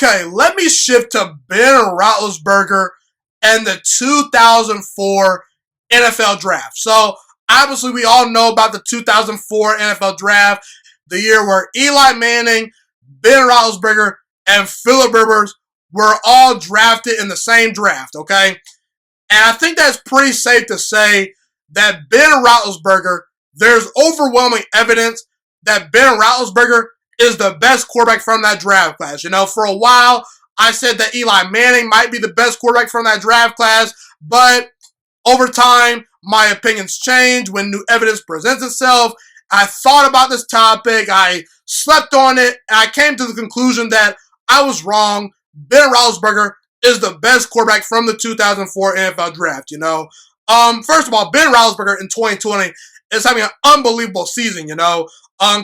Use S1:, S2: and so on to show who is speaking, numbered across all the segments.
S1: Okay, let me shift to Ben Roethlisberger and the 2004 NFL Draft. So, obviously, we all know about the 2004 NFL Draft, the year where Eli Manning, Ben Roethlisberger, and Philip Rivers were all drafted in the same draft, okay? And I think that's pretty safe to say that Ben Roethlisberger, there's overwhelming evidence that Ben Roethlisberger is the best quarterback from that draft class. You know, for a while, I said that Eli Manning might be the best quarterback from that draft class, but over time, my opinions change when new evidence presents itself. I thought about this topic, I slept on it, and I came to the conclusion that I was wrong. Ben Roethlisberger is the best quarterback from the 2004 NFL Draft, you know. First of all, Ben Roethlisberger in 2020 is having an unbelievable season, you know.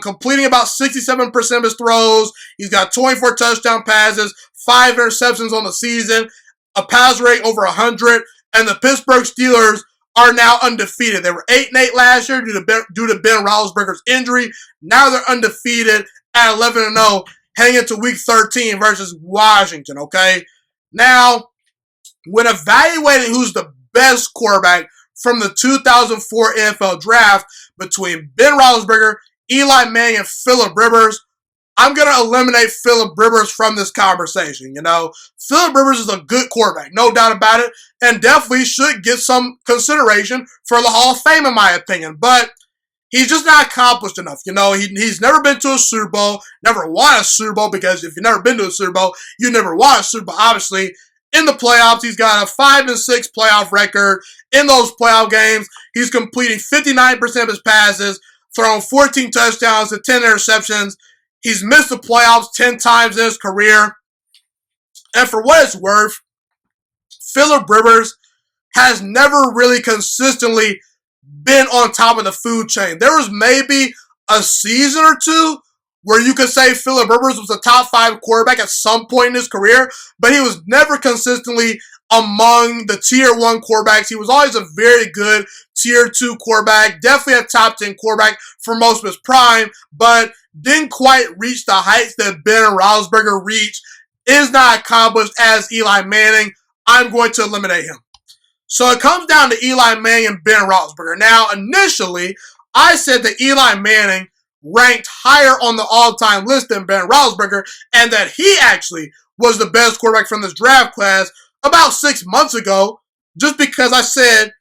S1: Completing about 67% of his throws. He's got 24 touchdown passes, 5 interceptions on the season, a pass rate over 100, and the Pittsburgh Steelers are now undefeated. They were 8-8 last year due to Ben Roethlisberger's injury. Now they're undefeated at 11-0, heading into Week 13 versus Washington, okay? Now, when evaluating who's the best quarterback from the 2004 NFL Draft between Ben Roethlisberger, Eli Manning, and Philip Rivers, I'm going to eliminate Philip Rivers from this conversation, you know. Philip Rivers is a good quarterback, no doubt about it, and definitely should get some consideration for the Hall of Fame, in my opinion. But he's just not accomplished enough, you know. He's never been to a Super Bowl, never won a Super Bowl, because if you've never been to a Super Bowl, you never won a Super Bowl, obviously. In the playoffs, he's got a 5-6 playoff record. In those playoff games, he's completing 59% of his passes, thrown 14 touchdowns and 10 interceptions. He's missed the playoffs 10 times in his career. And for what it's worth, Philip Rivers has never really consistently been on top of the food chain. There was maybe a season or two where you could say Philip Rivers was a top 5 quarterback at some point in his career, but he was never consistently among the tier 1 quarterbacks. He was always a very good tier 2 quarterback, definitely a top 10 quarterback for most of his prime, but didn't quite reach the heights that Ben Roethlisberger reached, is not accomplished as Eli Manning. I'm going to eliminate him. So it comes down to Eli Manning and Ben Roethlisberger. Now, initially, I said that Eli Manning ranked higher on the all-time list than Ben Roethlisberger, and that he actually was the best quarterback from this draft class about 6 months ago, just because I said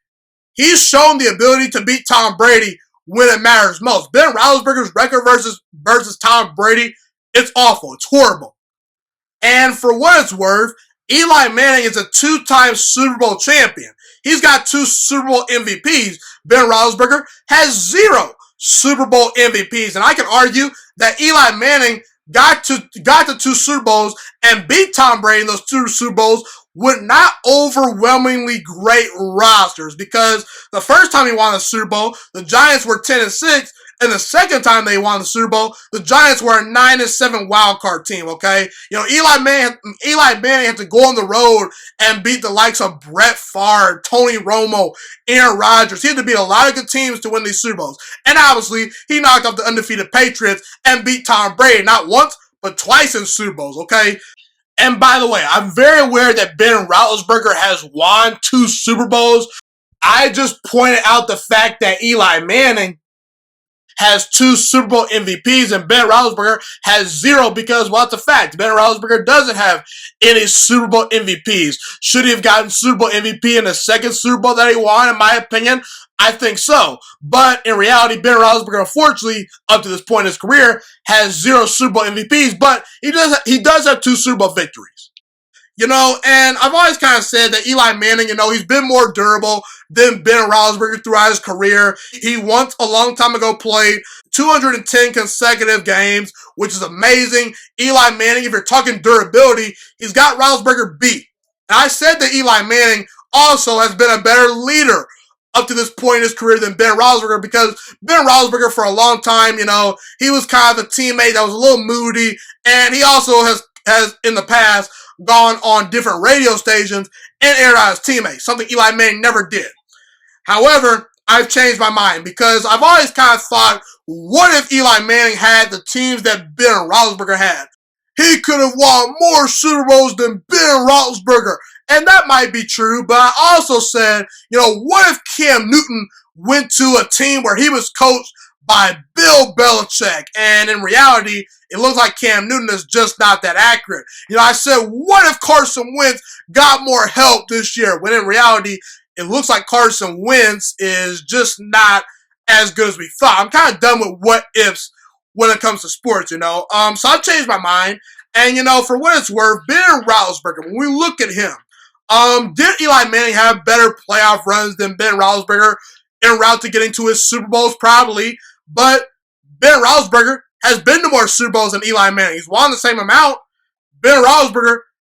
S1: he's shown the ability to beat Tom Brady when it matters most. Ben Roethlisberger's record versus Tom Brady, it's awful. It's horrible. And for what it's worth, Eli Manning is a 2-time Super Bowl champion. He's got 2 Super Bowl MVPs. Ben Roethlisberger has 0 Super Bowl MVPs. And I can argue that Eli Manning got to 2 Super Bowls and beat Tom Brady in those 2 Super Bowls with not overwhelmingly great rosters, because the first time he won the Super Bowl, the Giants were 10-6, and the second time they won the Super Bowl, the Giants were a 9-7 wild card team, okay? You know, Eli Manning had to go on the road and beat the likes of Brett Favre, Tony Romo, Aaron Rodgers. He had to beat a lot of good teams to win these Super Bowls. And obviously, he knocked off the undefeated Patriots and beat Tom Brady, not once, but twice in Super Bowls, okay? And by the way, I'm very aware that Ben Roethlisberger has won 2 Super Bowls. I just pointed out the fact that Eli Manning has 2 Super Bowl MVPs and Ben Roethlisberger has 0 because, well, it's a fact. Ben Roethlisberger doesn't have any Super Bowl MVPs. Should he have gotten Super Bowl MVP in the second Super Bowl that he won, in my opinion? I think so. But in reality, Ben Roethlisberger, unfortunately, up to this point in his career, has 0 Super Bowl MVPs, but he does have 2 Super Bowl victories. You know, and I've always kind of said that Eli Manning, you know, he's been more durable than Ben Roethlisberger throughout his career. He once, a long time ago, played 210 consecutive games, which is amazing. Eli Manning, if you're talking durability, he's got Roethlisberger beat. And I said that Eli Manning also has been a better leader up to this point in his career than Ben Roethlisberger, because Ben Roethlisberger, for a long time, you know, he was kind of a teammate that was a little moody, and he also has in the past gone on different radio stations and aired out his teammates, something Eli Manning never did. However, I've changed my mind, because I've always kind of thought, what if Eli Manning had the teams that Ben Roethlisberger had? he could have won more Super Bowls than Ben Roethlisberger. And that might be true, but I also said, what if Cam Newton went to a team where he was coached by Bill Belichick? And in reality, it looks like Cam Newton is just not that accurate. I said, what if Carson Wentz got more help this year? When in reality, it looks like Carson Wentz is just not as good as we thought. I'm kind of done with what ifs when it comes to sports, So I changed my mind. And, for what it's worth, Ben Roethlisberger, when we look at him, did Eli Manning have better playoff runs than Ben Roethlisberger en route to getting to his Super Bowls? Probably. But Ben Roethlisberger has been to more Super Bowls than Eli Manning. He's won the same amount. Ben Roethlisberger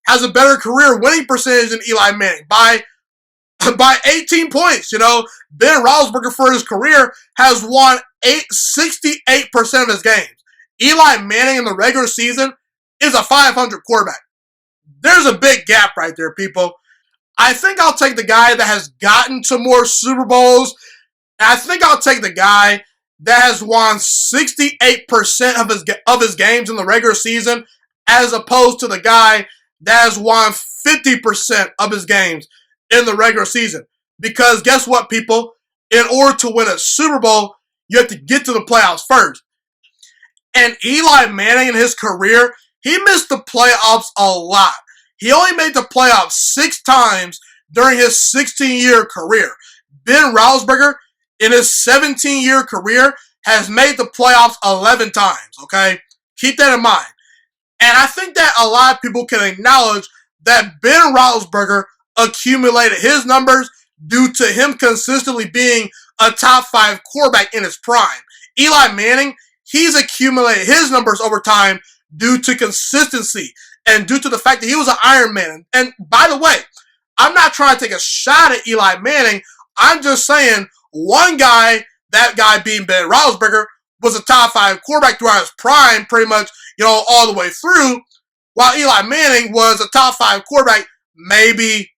S1: has a better career winning percentage than Eli Manning by 18 points. Ben Roethlisberger for his career has won 68% of his games. Eli Manning in the regular season is a 500 quarterback. There's a big gap right there, people. I think I'll take the guy that has gotten to more Super Bowls. I think I'll take the guy that has won 68% of his games in the regular season, as opposed to the guy that has won 50% of his games in the regular season. Because guess what, people? In order to win a Super Bowl, you have to get to the playoffs first. And Eli Manning in his career, he missed the playoffs a lot. He only made the playoffs 6 times during his 16-year career. Ben Roethlisberger, in his 17-year career, has made the playoffs 11 times, okay? Keep that in mind. And I think that a lot of people can acknowledge that Ben Roethlisberger accumulated his numbers due to him consistently being a top 5 quarterback in his prime. Eli Manning, he's accumulated his numbers over time due to consistency and due to the fact that he was an Iron Man. And by the way, I'm not trying to take a shot at Eli Manning. I'm just saying one guy, that guy being Ben Roethlisberger, was a top 5 quarterback throughout his prime, pretty much, all the way through, while Eli Manning was a top 5 quarterback maybe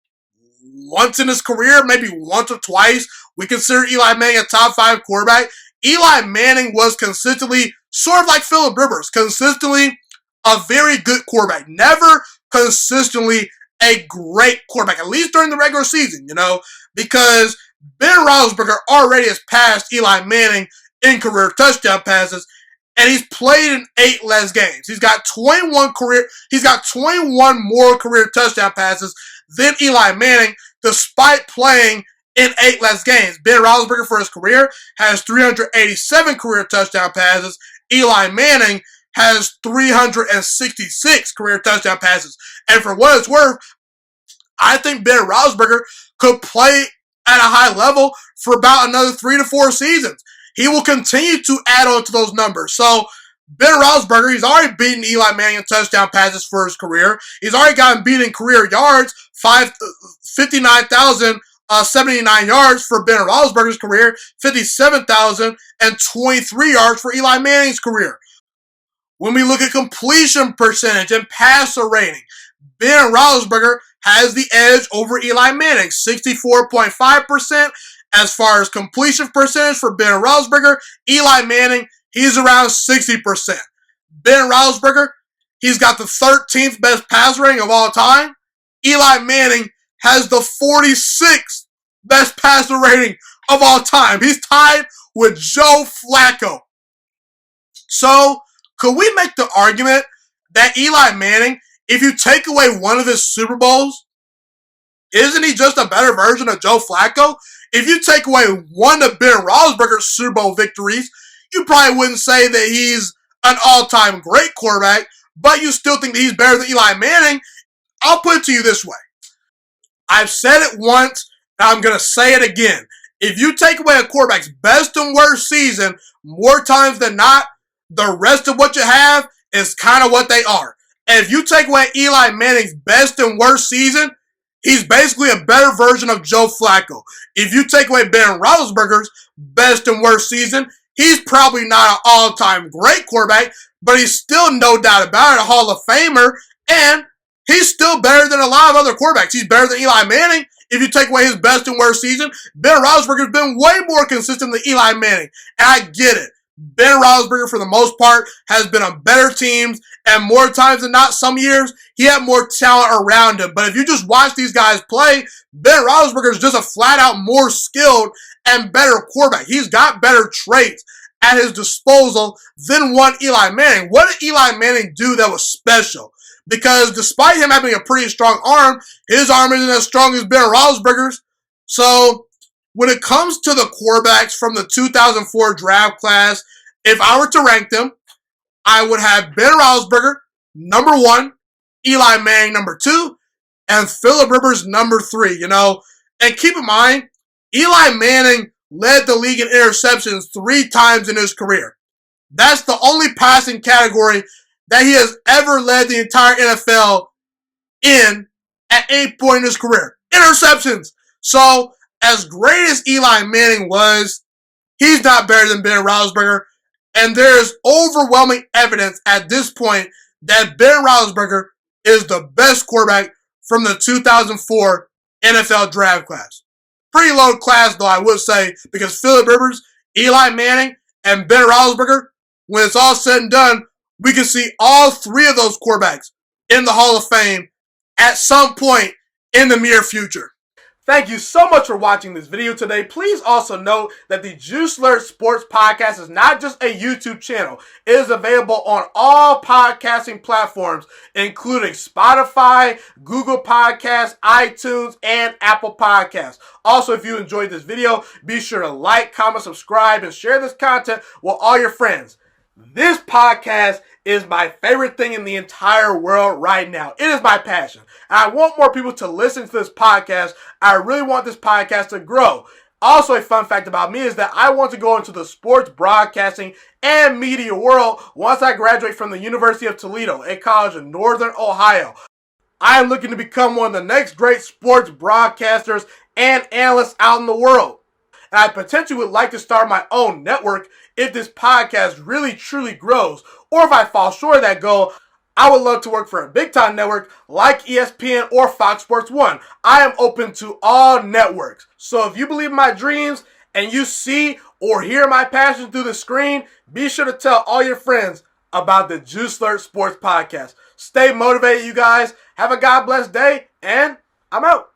S1: once in his career, maybe once or twice. We consider Eli Manning a top 5 quarterback. Eli Manning was consistently, sort of like Philip Rivers, consistently a very good quarterback. Never consistently a great quarterback, at least during the regular season, because Ben Roethlisberger already has passed Eli Manning in career touchdown passes, and he's played in 8 less games. He's got 21 more career touchdown passes than Eli Manning, despite playing in 8 less games. Ben Roethlisberger for his career has 387 career touchdown passes. Eli Manning has 366 career touchdown passes. And for what it's worth, I think Ben Roethlisberger could play at a high level for about another 3 to 4 seasons. He will continue to add on to those numbers. So, Ben Roethlisberger, he's already beaten Eli Manning in touchdown passes for his career. He's already gotten beat in career yards, 59,079 yards for Ben Roethlisberger's career, 57,023 yards for Eli Manning's career. When we look at completion percentage and passer rating, Ben Roethlisberger has the edge over Eli Manning, 64.5%. As far as completion percentage for Ben Roethlisberger, Eli Manning, he's around 60%. Ben Roethlisberger, he's got the 13th best passer rating of all time. Eli Manning has the 46th best passer rating of all time. He's tied with Joe Flacco. So, could we make the argument that Eli Manning, if you take away one of his Super Bowls, isn't he just a better version of Joe Flacco? If you take away one of Ben Roethlisberger's Super Bowl victories, you probably wouldn't say that he's an all-time great quarterback, but you still think that he's better than Eli Manning. I'll put it to you this way. I've said it once, and I'm going to say it again. If you take away a quarterback's best and worst season, more times than not, the rest of what you have is kind of what they are. And if you take away Eli Manning's best and worst season, he's basically a better version of Joe Flacco. If you take away Ben Roethlisberger's best and worst season, he's probably not an all-time great quarterback, but he's still, no doubt about it, a Hall of Famer, and he's still better than a lot of other quarterbacks. He's better than Eli Manning. If you take away his best and worst season, Ben Roethlisberger's been way more consistent than Eli Manning. And I get it. Ben Roethlisberger, for the most part, has been on better teams, and more times than not, some years, he had more talent around him. But if you just watch these guys play, Ben Roethlisberger is just a flat-out more skilled and better quarterback. He's got better traits at his disposal than one Eli Manning. What did Eli Manning do that was special? Because despite him having a pretty strong arm, his arm isn't as strong as Ben Roethlisberger's. So when it comes to the quarterbacks from the 2004 draft class, if I were to rank them, I would have Ben Roethlisberger number 1, Eli Manning number 2, and Philip Rivers number 3. And keep in mind, Eli Manning led the league in interceptions 3 times in his career. That's the only passing category that he has ever led the entire NFL in at any point in his career. Interceptions. So, as great as Eli Manning was, he's not better than Ben Roethlisberger. And there's overwhelming evidence at this point that Ben Roethlisberger is the best quarterback from the 2004 NFL draft class. Pretty low class, though, I would say, because Philip Rivers, Eli Manning, and Ben Roethlisberger, when it's all said and done, we can see all 3 of those quarterbacks in the Hall of Fame at some point in the near future. Thank you so much for watching this video today. Please also note that the Juice Alert Sports Podcast is not just a YouTube channel. It is available on all podcasting platforms, including Spotify, Google Podcasts, iTunes, and Apple Podcasts. Also, if you enjoyed this video, be sure to like, comment, subscribe, and share this content with all your friends. This podcast is my favorite thing in the entire world right now. It is my passion. And I want more people to listen to this podcast. I really want this podcast to grow. Also, a fun fact about me is that I want to go into the sports broadcasting and media world once I graduate from the University of Toledo, a college in Northern Ohio. I am looking to become one of the next great sports broadcasters and analysts out in the world. And I potentially would like to start my own network if this podcast really truly grows. Or if I fall short of that goal, I would love to work for a big-time network like ESPN or Fox Sports 1. I am open to all networks. So if you believe in my dreams and you see or hear my passion through the screen, be sure to tell all your friends about the Juice Alert Sports Podcast. Stay motivated, you guys. Have a God bless day, and I'm out.